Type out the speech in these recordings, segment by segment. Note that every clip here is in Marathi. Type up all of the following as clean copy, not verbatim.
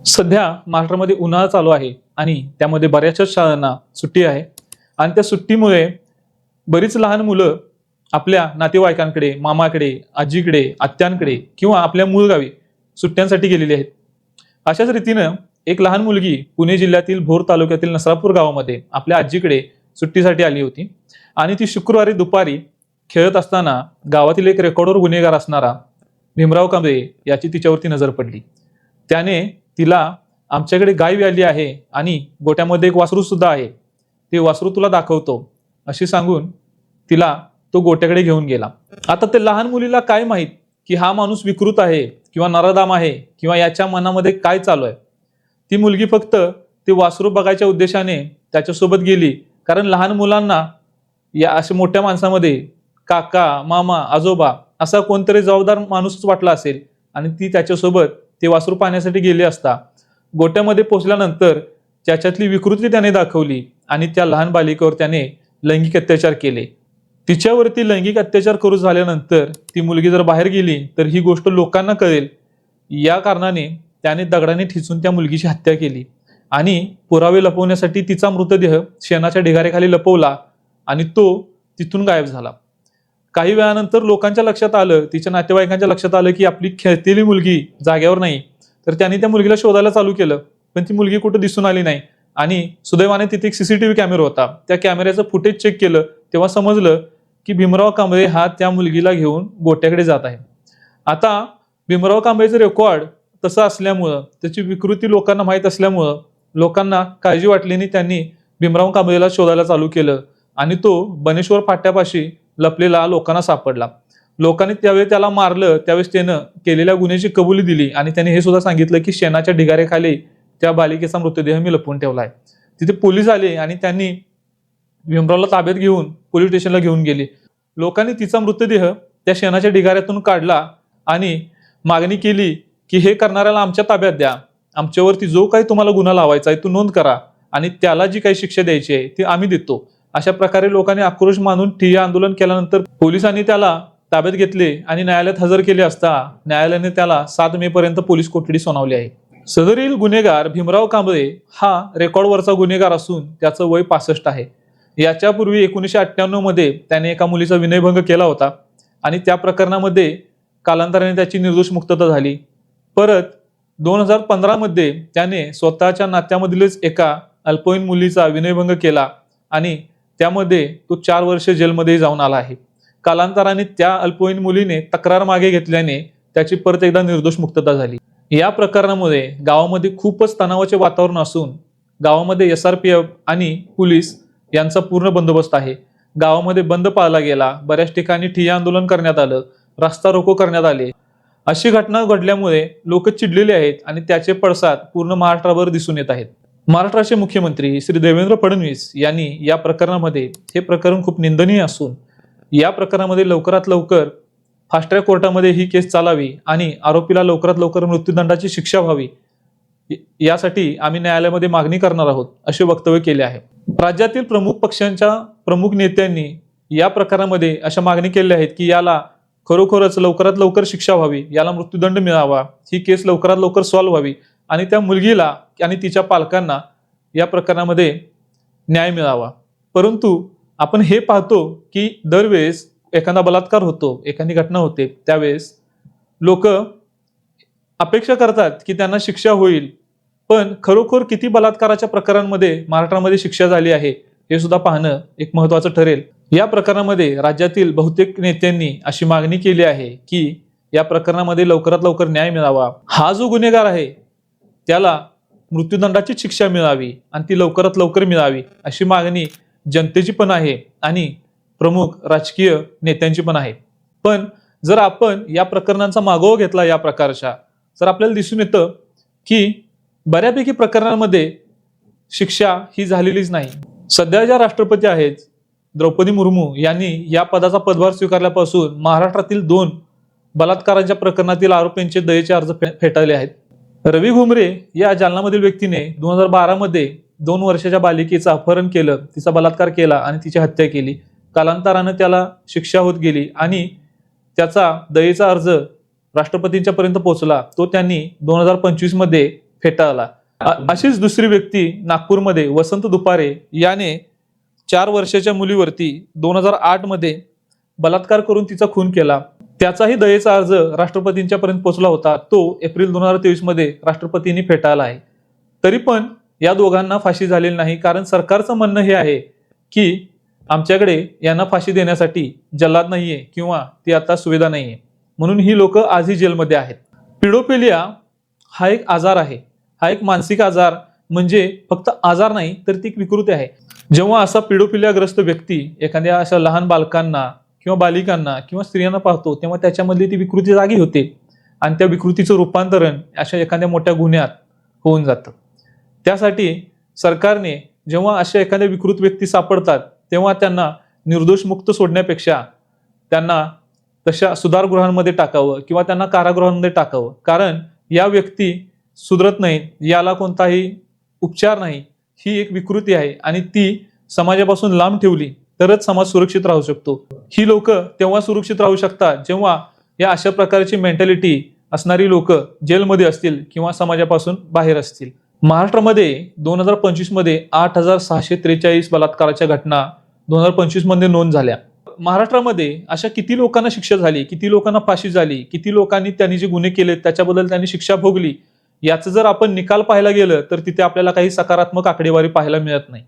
सध्या महाराष्ट्रामध्ये उन्हाळा चालू आहे आणि त्यामध्ये बऱ्याचशा शाळांना सुट्टी आहे आणि त्या सुट्टीमुळे बरीच लहान मुलं आपल्या नातेवाईकांकडे, मामाकडे, आजीकडे, आत्यांकडे किंवा आपल्या मूळ गावी सुट्ट्यांसाठी गेलेली आहेत. अशाच रीतीनं एक लहान मुलगी पुणे जिल्ह्यातील भोर तालुक्यातील नसरापूर गावामध्ये आपल्या आजीकडे सुट्टीसाठी आली होती आणि ती शुक्रवारी दुपारी खेळत असताना गावातील एक रेकॉर्डवर गुन्हेगार असणारा भीमराव कांबळे याची तिच्यावरती नजर पडली. त्याने तिला आमच्याकडे गाय आली आहे आणि गोट्यामध्ये एक वासरू सुद्धा आहे, ते वासरू तुला दाखवतो अशी सांगून तिला तो गोट्याकडे घेऊन गेला. आता ते लहान मुलीला काय माहित की हा माणूस विकृत आहे किंवा नराधाम आहे किंवा याच्या मनामध्ये काय चालू आहे. ती मुलगी फक्त ते वासरू बघायच्या उद्देशाने त्याच्यासोबत गेली, कारण लहान मुलांना या अशा मोठ्या माणसामध्ये काका, मामा, आजोबा असा कोणतरी जबाबदार माणूसच वाटला असेल आणि ती त्याच्यासोबत ते वासरू पाहण्यासाठी गेली असता गोट्यामध्ये पोहोचल्यानंतर त्याच्यातली विकृती त्याने दाखवली आणि त्या लहान बालिकेवर त्याने लैंगिक अत्याचार केले. तिच्यावरती लैंगिक अत्याचार करू झाल्यानंतर ती मुलगी जर बाहेर गेली तर ही गोष्ट लोकांना कळेल, या कारणाने त्याने दगडाने ठिचून त्या मुलगीची हत्या केली आणि पुरावे लपवण्यासाठी तिचा मृतदेह शेणाच्या ढिगाऱ्याखाली लपवला आणि तो तिथून गायब झाला. काही वेळानंतर लोकांच्या लक्षात आलं, तिच्या नातेवाईकांच्या लक्षात आलं की आपली खेळतेली मुलगी जाग्यावर नाही. तर त्यांनी त्या मुलगीला शोधायला चालू केलं, पण ती मुलगी कुठं दिसून आली नाही आणि सुदैवाने तिथे एक सीसीटीव्ही कॅमेरा होता. त्या कॅमेऱ्याचं फुटेज चेक केलं तेव्हा समजलं की भीमराव कांबळे हा त्या मुलगीला घेऊन गोट्याकडे जात आहे. आता भीमराव कांबळेचं रेकॉर्ड तसं असल्यामुळं, त्याची विकृती लोकांना माहीत असल्यामुळं लोकांना काळजी वाटली आणि त्यांनी भीमराव कांबळेला शोधायला चालू केलं आणि तो बनेश्वर फाट्यापाशी लपलेला लोकांना सापडला. लोकांनी त्यावेळी त्याला मारलं, त्यावेळेस त्यानं केलेल्या गुन्ह्याची कबुली दिली आणि त्याने हे सुद्धा सांगितलं की शेणाच्या ढिगाऱ्याखाली त्या बालिकेचा मृतदेह मी लपवून ठेवलाय. तिथे पोलीस आले आणि त्यांनी भीमरावला ताब्यात घेऊन पोलीस स्टेशनला घेऊन गेले. लोकांनी तिचा मृतदेह त्या शेणाच्या ढिगाऱ्यातून काढला आणि मागणी केली की हे करणाऱ्याला आमच्या ताब्यात द्या, आमच्यावरती जो काही तुम्हाला गुन्हा लावायचा आहे तो नोंद करा आणि त्याला जी काही शिक्षा द्यायची आहे ती आम्ही देतो. अशा प्रकारे लोकांनी आक्रोश मानून ठिय्या आंदोलन केल्यानंतर पोलिसांनी त्याला ताब्यात घेतले आणि न्यायालयात हजर केले असता न्यायालयाने त्याला 7 मे पर्यंत पोलीस कोठडी सुनावली आहे. सदरील गुन्हेगार भीमराव कांबळे हा रेकॉर्डवरचा गुन्हेगार असून त्याचं वय 65 आहे. याच्यापूर्वी 1998 मध्ये त्याने एका मुलीचा विनयभंग केला होता आणि त्या प्रकरणामध्ये कालांतराने त्याची निर्दोष मुक्तता झाली. परत 2015 मध्ये त्याने स्वतःच्या नात्यामधीलच एका अल्पवयीन मुलीचा विनयभंग केला आणि त्यामध्ये तो 4 वर्ष जेलमध्ये जाऊन आला आहे. कालांतराने त्या अल्पवयीन मुलीने तक्रार मागे घेतल्याने त्याची परत एकदा निर्दोष मुक्तता झाली. या प्रकरणामुळे गावामध्ये खूपच तणावाचे वातावरण असून गावामध्ये SRPF आणि पोलीस यांचा पूर्ण बंदोबस्त आहे. गावामध्ये बंद पाळला गेला, बऱ्याच ठिकाणी ठिय्या आंदोलन करण्यात आलं, रास्ता रोको करण्यात आले. अशी घटना घडल्यामुळे लोक चिडलेले आहेत आणि त्याचे पडसाद पूर्ण महाराष्ट्रावर दिसून येत आहेत. महाराष्ट्राचे मुख्यमंत्री श्री देवेंद्र फडणवीस यांनी या प्रकरणामध्ये, हे प्रकरण खूप निंदनीय असून या प्रकरणामध्ये लवकरात लवकर फास्ट ट्रॅक कोर्टामध्ये ही केस चालावी आणि आरोपीला लवकरात लवकर मृत्यूदंडाची शिक्षा व्हावी यासाठी आम्ही न्यायालयामध्ये मागणी करणार आहोत असे वक्तव्य केले आहे. राज्यातील प्रमुख पक्षांच्या प्रमुख नेत्यांनी या प्रकरणामध्ये अशा मागणी केल्या आहेत की याला खरोखरच लवकरात लवकर शिक्षा व्हावी, याला मृत्यूदंड मिळावा, ही केस लवकरात लवकर सॉल्व्ह व्हावी आणि त्या मुलगीला आणि तिच्या पालकांना या प्रकरणामध्ये न्याय मिळावा. परंतु आपण हे पाहतो की दरवेळेस एखादा बलात्कार होतो, एखादी घटना होते, त्यावेळेस लोक अपेक्षा करतात की त्यांना शिक्षा होईल, पण खरोखर किती बलात्काराच्या प्रकरणांमध्ये महाराष्ट्रामध्ये शिक्षा झाली आहे हे सुद्धा पाहणं एक महत्त्वाचं ठरेल. या प्रकरणामध्ये राज्यातील बहुतेक नेत्यांनी अशी मागणी केली आहे की या प्रकरणामध्ये लवकरात लवकर न्याय मिळावा, हा जो गुन्हेगार आहे त्याला मृत्यूदंडाची शिक्षा मिळावी आणि ती लवकरात लवकर मिळावी अशी मागणी जनतेची पण आहे आणि प्रमुख राजकीय नेत्यांची पण आहे. पण जर आपण या प्रकरणांचा मागोवा घेतला या प्रकारच्या, तर आपल्याला दिसून येतं की बऱ्यापैकी प्रकरणांमध्ये शिक्षा ही झालेलीच नाही. सध्या ज्या राष्ट्रपती आहेत द्रौपदी मुर्मू यांनी या पदाचा पदभार स्वीकारल्यापासून महाराष्ट्रातील 2 बलात्काराच्या प्रकरणातील आरोपींचे दयेचे अर्ज फेटाळले आहेत. रवी घुमरे या जालनामधील व्यक्तीने 2012 मध्ये 2 वर्षाच्या बालिकेचं अपहरण केलं, तिचा बलात्कार केला आणि तिची हत्या केली. कालांतरानं त्याला शिक्षा होत गेली आणि त्याचा दयेचा अर्ज राष्ट्रपतींच्या पर्यंत पोहोचला. तो त्यांनी 2025 मध्ये फेटाळला। अशीच दुसरी व्यक्ती नागपूरमध्ये वसंत दुपारे याने 4 वर्षाच्या मुलीवरती 2008 मध्ये बलात्कार करून तिचा खून केला। त्याचाही दयेचा अर्ज राष्ट्रपतींच्या पर्यंत पोहोचला होता। तो एप्रिल 2023 मध्ये राष्ट्रपतींनी फेटाळला आहे। तरी पण या दोघांना फाशी झालेली नाही, कारण सरकारचं म्हणणं हे आहे की आमच्याकडे यांना फाशी देण्यासाठी जल्लाद नाहीये किंवा ती आता सुविधा नाहीये, म्हणून ही लोक आजही जेलमध्ये आहेत। पिडोफिलिया हा एक आजार आहे, हा एक मानसिक आजार, म्हणजे फक्त आजार नाही तर ती एक विकृती आहे। जेव्हा असा पिडोफिलियाग्रस्त व्यक्ती एखाद्या अशा लहान बालकांना किंवा बालिकांना किंवा स्त्रियांना पाहतो, तेव्हा त्याच्यामधली ती विकृती जागी होते आणि त्या विकृतीचं रूपांतरण अशा एखाद्या मोठ्या गुन्ह्यात होऊन जातं। त्यासाठी सरकारने जेव्हा अशा एखाद्या विकृत व्यक्ती सापडतात तेव्हा त्यांना निर्दोष मुक्त सोडण्यापेक्षा त्यांना तशा सुधारगृहांमध्ये टाकावं किंवा त्यांना कारागृहांमध्ये टाकावं, कारण या व्यक्ती सुधरत नाहीत, याला कोणताही उपचार नाही, ही एक विकृती आहे आणि ती समाजापासून लांब ठेवली तरच समाज सुरक्षित राहू शकतो। ही लोक तेव्हा सुरक्षित राहू शकतात जेव्हा या अशा प्रकारची मेंटॅलिटी असणारी लोक जेलमध्ये असतील किंवा समाजापासून बाहेर असतील। महाराष्ट्रामध्ये 2025 मध्ये 8643 बलात्काराच्या घटना 2025 मध्ये नोंद झाल्या। महाराष्ट्रामध्ये अशा किती लोकांना शिक्षा झाली, किती लोकांना फाशी झाली, किती लोकांनी त्यांनी जे गुन्हे केले त्याच्याबद्दल त्यांनी शिक्षा भोगली, याचं जर आपण निकाल पाहायला गेलं तर तिथे आपल्याला काही सकारात्मक आकडेवारी पाहायला मिळत नाही।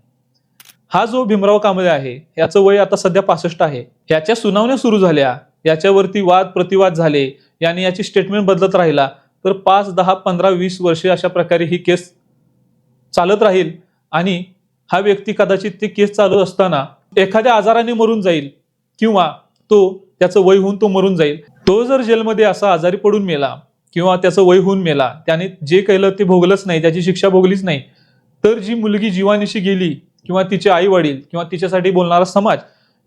हा जो भीमराव कांबळे आहे याचं वय आता सध्या 65 आहे। याच्या सुनावण्या सुरू झाल्या, याच्यावरती वाद प्रतिवाद झाले, याने याची स्टेटमेंट बदलत राहिला तर 5, 10, 15, 20 वर्षे अशा प्रकारे ही केस चालत राहील आणि हा व्यक्ती कदाचित ती केस चालू असताना एखाद्या आजाराने मरून जाईल किंवा त्याचं वय होऊन तो मरून जाईल। तो जर जेलमध्ये असा आजारी पडून मेला किंवा त्याचं वय होऊन मेला, त्याने जे केलं ते भोगलंच नाही, त्याची शिक्षा भोगलीच नाही, तर जी मुलगी जीवानिशी गेली किंवा तिचे आई वडील किंवा तिच्यासाठी बोलणारा समाज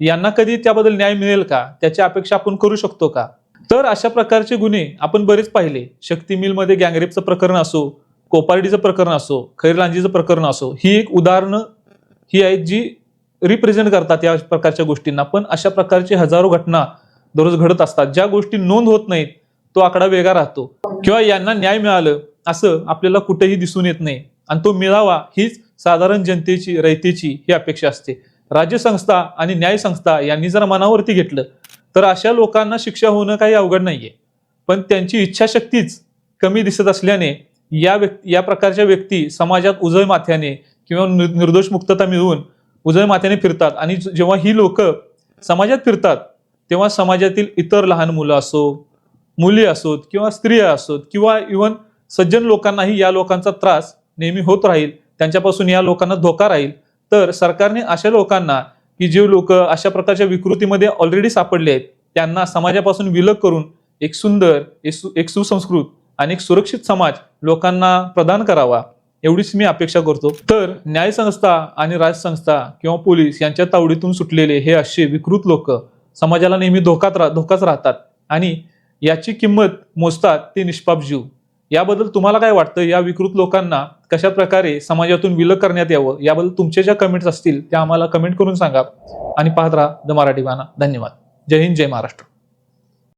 यांना कधी त्याबद्दल न्याय मिळेल का, त्याची अपेक्षा आपण करू शकतो का? तर अशा प्रकारचे गुन्हे आपण बरेच पाहिले। शक्ती मिलमध्ये गँगरेपचं प्रकरण असो, कोपार्डीचं प्रकरण असो, खैरलांजीचं प्रकरण असो, ही एक उदाहरणं ही आहेत जी रिप्रेझेंट करतात या प्रकारच्या गोष्टींना। पण अशा प्रकारचे हजारो घटना दररोज घडत असतात, ज्या गोष्टी नोंद होत नाहीत, तो आकडा वेगळा राहतो किंवा यांना न्याय मिळालं असं आपल्याला कुठेही दिसून येत नाही आणि तो मिळावा हीच साधारण जनतेची रयतेची ही अपेक्षा असते। राज्य संस्था आणि न्याय संस्था यांनी जर मनावरती घेतलं तर अशा लोकांना शिक्षा होणं काही अवघड नाहीये, पण त्यांची इच्छाशक्तीच कमी दिसत असल्याने या प्रकारच्या व्यक्ती समाजात उजळ माथ्याने किंवा निर्दोष मुक्तता मिळवून उजळ माथ्याने फिरतात आणि जेव्हा ही लोक समाजात फिरतात तेव्हा समाजातील इतर लहान मुलं असो, मुली असोत किंवा स्त्रिया असोत किंवा इव्हन सज्जन लोकांनाही या लोकांचा त्रास नेहमी होत राहील, त्यांच्यापासून या लोकांना धोका राहील। तर सरकारने अशा लोकांना की जे लोक अशा प्रकारच्या विकृतीमध्ये ऑलरेडी सापडले आहेत त्यांना समाजापासून विलग करून एक सुंदर, एक सुसंस्कृत आणि एक सुरक्षित समाज लोकांना प्रदान करावा, एवढीच मी अपेक्षा करतो। तर न्याय संस्था आणि राजसंस्था किंवा पोलीस यांच्या तावडीतून सुटलेले हे असे विकृत लोक समाजाला नेहमी धोकाच राहतात आणि याची किंमत मोजतात ते निष्पाप जीव। याबद्दल तुम्हाला काय वाटतं? या विकृत लोकांना कशा प्रकारे समाजातून विलग करण्यात यावं, याबद्दल तुमच्या ज्या कमेंट्स असतील त्या आम्हाला कमेंट करून सांगा आणि पाहत राहा द मराठी बाणा। धन्यवाद। जय हिंद, जय महाराष्ट्र।